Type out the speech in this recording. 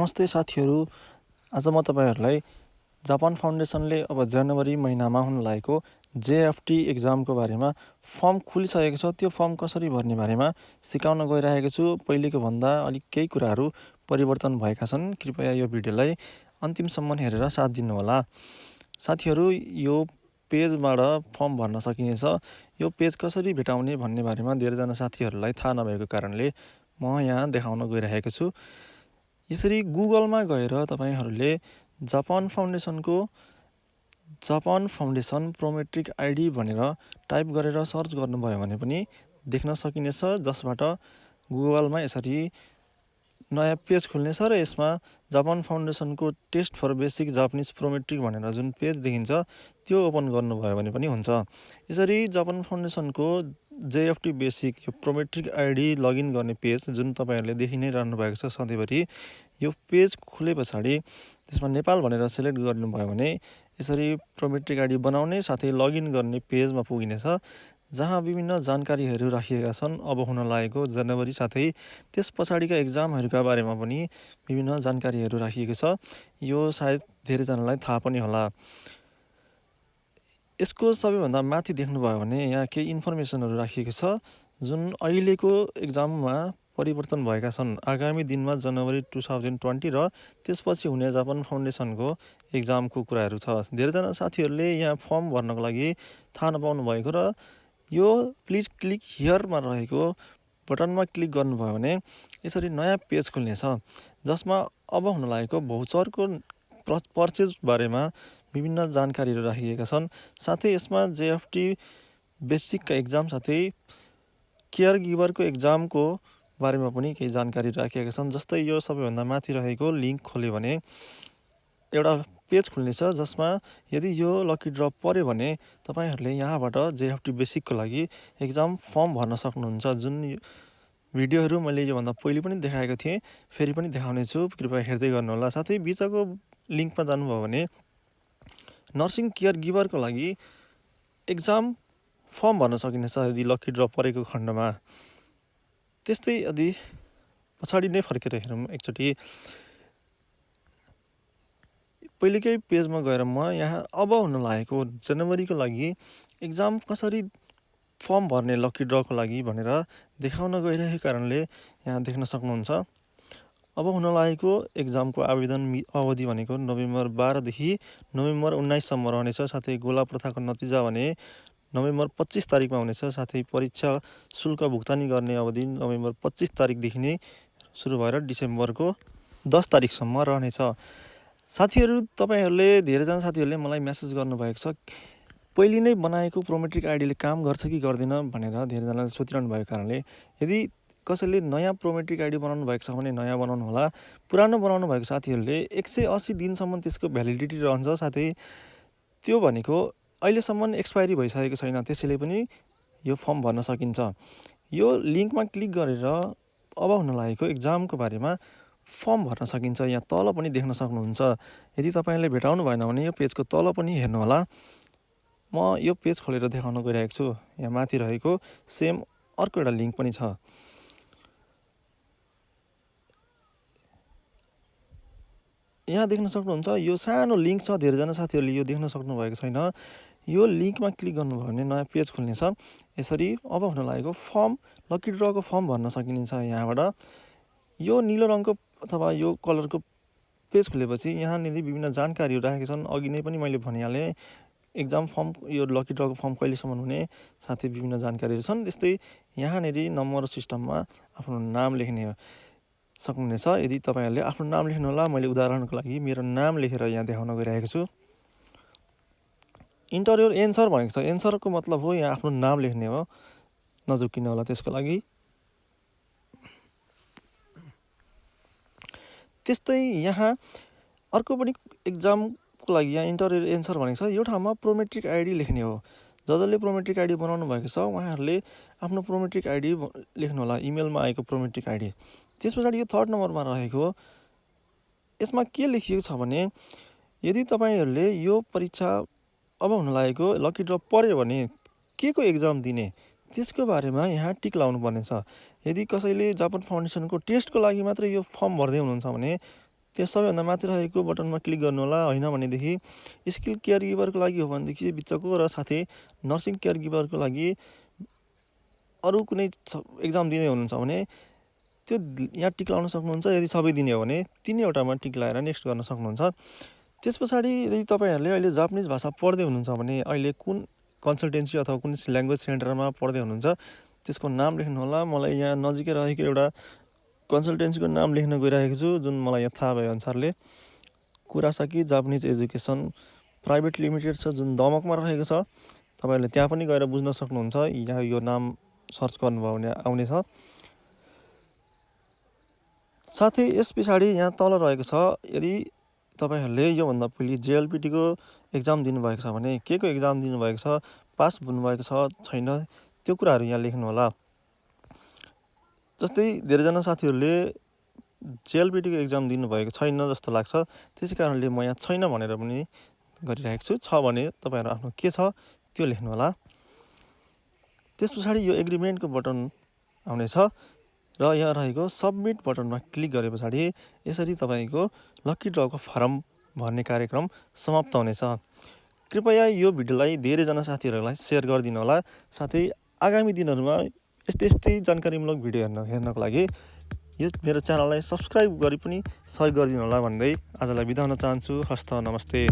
नमस्ते साथीहरू। आज म तपाईहरुलाई जापान फाउन्डेसनले अब जनवरी महिनामा हुन लागेको JFT एक्जामको बारेमा फर्म खुलिसकेको छ। त्यो फर्म कसरी भर्ने बारेमा सिकाउन गइरहेको छु। पहिलेको भन्दा अलिक केही कुराहरू परिवर्तन भएका छन्। कृपया यो भिडियोलाई अन्तिमसम्म हेरेर साथ दिनुहोला। साथीहरू, यो पेजबाट फर्म भर्न सकिनेछ। यो पेज कसरी भेटाउने भन्ने बारेमा धेरैजना साथीहरूलाई थाहा नभएको कारणले म यहाँ देखाउन गइरहेको छु। यसरी गुगलमा गएर तपाईहरुले जापान फाउन्डेसन प्रोमेट्रिक आइडी भनेर टाइप गरेर सर्च गर्नुभयो भने पनि देख्न सकिनेछ, जसबाट गुगलमा यसरी नयाँ पेज खुल्नेछ र यसमा जापान फाउन्डेसनको test for basic Japanese Prometric भनेर जुन पेज देखिन्छ त्यो ओपन गर्नुभयो भने पनि हुन्छ। यसरी जापान फाउन्डेसनको JFT बेसिक यो प्रोमेट्रिक आइडी लगइन गर्ने पेज जुन तपाईहरुले देखि नै रहनु भएको छ सधैँभरि, यो पेज खुले पछाडि त्यसमा नेपाल भनेर सिलेक्ट गर्नुभयो भने यसरी प्रोमेट्रिक आइडी बनाउने साथै लगइन गर्ने पेजमा पुगिनेछ, जहाँ विभिन्न जानकारीहरू राखिएका छन्। अब हुन लागेको जनवरी साथै त्यस पछाडिका एक्जामहरूका बारेमा पनि विभिन्न जानकारीहरू राखिएको छ। यो सायद धेरैजनालाई थाहा पनि होला। यसको सबैभन्दा माथि देख्नुभयो भने यहाँ केही इन्फर्मेसनहरू राखिएको छ जुन अहिलेको एक्जाममा परिवर्तन भएका छन्। आगामी दिनमा जनवरी 2020 र त्यसपछि हुने जापान फाउन्डेसनको एक्जामको कुराहरू छ। धेरैजना साथीहरूले यहाँ फर्म भर्नको लागि थाहा नपाउनु भएको र यो प्लिज क्लिक हियरमा रहेको बटनमा क्लिक गर्नुभयो भने यसरी नयाँ पेज खुल्नेछ, जसमा अब हुन लागेको भौचरको पर्चेज बारेमा विभिन्न जानकारीहरू राखिएका छन्। साथै यसमा JFT बेसिकका एक्जाम साथै केयर गिभरको एक्जामको बारेमा पनि केही जानकारी राखिएका छन्। जस्तै यो सबैभन्दा माथि रहेको लिङ्क खोल्यो भने एउटा पेज खुल्नेछ, जसमा यदि यो लकी ड्र पर्यो भने तपाईहरुले यहाँबाट JFT बेसिकको लागि एक्जाम फर्म भर्न सक्नुहुन्छ। जुन भिडियोहरू मैले योभन्दा पहिले पनि देखाएको थिएँ, फेरि पनि देखाउने छु, कृपया हेर्दै गर्नुहोला। साथै बिचको लिङ्कमा जानुभयो भने नर्सिङ केयर गिभरको लागि एक्जाम फर्म भर्न सकिनेछ यदि लकी ड्र परेको खण्डमा। त्यस्तै यदि पछाडि नै फर्केर हेरौँ एकचोटि, पहिलेकै पेजमा गएर म यहाँ अब हुन लागेको जनवरीको लागि एक्जाम कसरी फर्म भर्ने लकी ड्रको लागि भनेर देखाउन गइरहेको कारणले यहाँ देख्न सक्नुहुन्छ। अब हुन लागेको एक्जामको आवेदन अवधि भनेको नोभेम्बर 12 देखि नोभेम्बर 19 सम्म रहनेछ। साथै गोला प्रथाको नतिजा भने नोभेम्बर 25 तारिकमा हुनेछ। साथै परीक्षा शुल्क भुक्तानी गर्ने अवधि नोभेम्बर 25 तारिकदेखि नै सुरु भएर डिसेम्बरको 10 तारिकसम्म रहनेछ। साथीहरू, तपाईहरुले धेरैजना साथीहरूले मलाई मेसेज गर्नुभएको छ, पहिले नै बनाएको प्रोमेट्रिक आइडीले काम गर्छ कि गर्दैन भनेर धेरैजनाले सोधिरहनु भएको कारणले यदि कसैले नयाँ प्रोमेट्रिक आइडी बनाउनु भएको छ भने नयाँ बनाउनु होला। पुरानो बनाउनु भएको साथीहरूले 180 दिनसम्म त्यसको भ्यालिडिटी रहन्छ। साथै त्यो भनेको अहिलेसम्म एक्सपायरी भइसकेको छैन, त्यसैले पनि यो फर्म भर्न सकिन्छ। यो लिङ्कमा क्लिक गरेर अब हुन लागेको एक्जामको बारेमा फर्म भर्न सकिन्छ। यहाँ तल पनि देख्न सक्नुहुन्छ। यदि तपाईले भेटाउनु भएन भने यो पेजको तल पनि हेर्नुहोला। म यो पेज खोलेर देखाउन गइरहेको छु। यहाँ माथि रहेको सेम अर्को एउटा लिङ्क पनि छ। यहाँ देख्न सक्नुहुन्छ यो सानो लिङ्क छ। धेरैजना साथीहरूले यो देख्न सक्नु भएको छैन। यो लिङ्कमा क्लिक गर्नुभयो भने नयाँ पेज खुल्नेछ। यसरी अब हुन लागेको फर्म लकी ड्रको फर्म भर्न सकिनेछ। यहाँबाट यो निलो रङको अथवा यो कलरको पेज खुलेपछि यहाँनिर विभिन्न जानकारीहरू राखेका छन्। अघि नै पनि मैले भनिहालेँ, एक्जाम फर्म यो लकी ड्रको फर्म कहिलेसम्म हुने, साथै विभिन्न जानकारीहरू छन्। त्यस्तै यहाँनिर नम्बर सिस्टममा आफ्नो नाम लेख्ने सक्नुहुनेछ। यदि तपाईहरुले आफ्नो नाम लेख्नुहोला। मैले उदाहरणको लागि मेरो नाम लेखेर यहाँ देखाउन गइरहेको छु। इन्टर योर एन्सर भनेको छ। एन्सरको मतलब हो यहाँ आफ्नो नाम लेख्ने हो, नझुक्किनु होला त्यसको लागि। त्यस्तै यहाँ अर्को पनि एक्जामको लागि यहाँ इन्टर योर एन्सर भनेको छ। यो ठाउँमा प्रोमेट्रिक आइडी लेख्ने हो। जसले प्रोमेट्रिक आइडी बनाउनु भएको छ उहाँहरूले आफ्नो प्रोमेट्रिक आइडी लेख्नु होला, इमेलमा आएको प्रोमेट्रिक आइडी। त्यस पछाडि यो थर्ड नम्बरमा रहेको यसमा के लेखिएको छ भने यदि तपाईहरुले यो परीक्षा अब हुन लागेको लकी ड्र पर्यो भने के को एक्जाम दिने त्यसको बारेमा यहाँ टिक लाउनु पर्नेछ। यदि कसैले जापान फाउन्डेसनको टेस्टको लागि मात्र यो फर्म भर्दै हुनुहुन्छ भने त्यो सबैभन्दा माथि रहेको बटनमा क्लिक गर्नु होला। होइन भनेदेखि स्किल केयर गिभरको लागि हो भनेदेखि बिचको र साथै नर्सिङ केयर गिभरको लागि अरू कुनै एक्जाम दिँदै हुनुहुन्छ भने त्यो यहाँ टिक लाउन सक्नुहुन्छ। यदि सबै दिने हो भने तिनैवटामा टिक लगाएर नेक्स्ट गर्न सक्नुहुन्छ। त्यस पछाडि यदि तपाईँहरूले अहिले जापानिज भाषा पढ्दै हुनुहुन्छ भने अहिले कुन कन्सल्टेन्सी अथवा कुन ल्याङ्ग्वेज सेन्टरमा पढ्दै हुनुहुन्छ त्यसको नाम लेख्नु होला। मलाई यहाँ नजिकै रहेको एउटा कन्सल्टेन्सीको नाम लेख्न गइरहेको छु, जुन मलाई यहाँ थाहा भए अनुसारले कुरासाकी जापानिज एजुकेसन प्राइभेट लिमिटेड छ, जुन दमकमा रहेको छ। तपाईँहरूले त्यहाँ पनि गएर बुझ्न सक्नुहुन्छ। यहाँ यो नाम सर्च गर्नुभयो भने आउनेछ। साथै यस पछाडि यहाँ तल रहेको छ, यदि तपाईँहरूले योभन्दा पहिले JLPTको एक्जाम दिनुभएको छ भने के को एक्जाम दिनुभएको छ, पास हुनुभएको छ छैन, त्यो कुराहरू यहाँ लेख्नु होला। जस्तै धेरैजना साथीहरूले JLPTको एक्जाम दिनुभएको छैन जस्तो लाग्छ, त्यसै कारणले म यहाँ छैन भनेर पनि गरिरहेको छु। छ भने तपाईँहरू आफ्नो के छ त्यो लेख्नु होला। त्यस पछाडि यो एग्रिमेन्टको बटन आउनेछ र यहाँ रहेको सबमिट बटनमा क्लिक गरे पछाडि यसरी तपाईँको लकी ड्रको फर्म भर्ने कार्यक्रम समाप्त हुनेछ। कृपया यो भिडियोलाई धेरैजना साथीहरूलाई सेयर गरिदिनु होला। साथै आगामी दिनहरूमा यस्तै जानकारीमूलक भिडियो हेर्नको लागि यो मेरो च्यानललाई सब्सक्राइब गरी पनि सहयोग गरिदिनु होला भन्दै आजलाई बिदा हुन चाहन्छु। हस्त नमस्ते।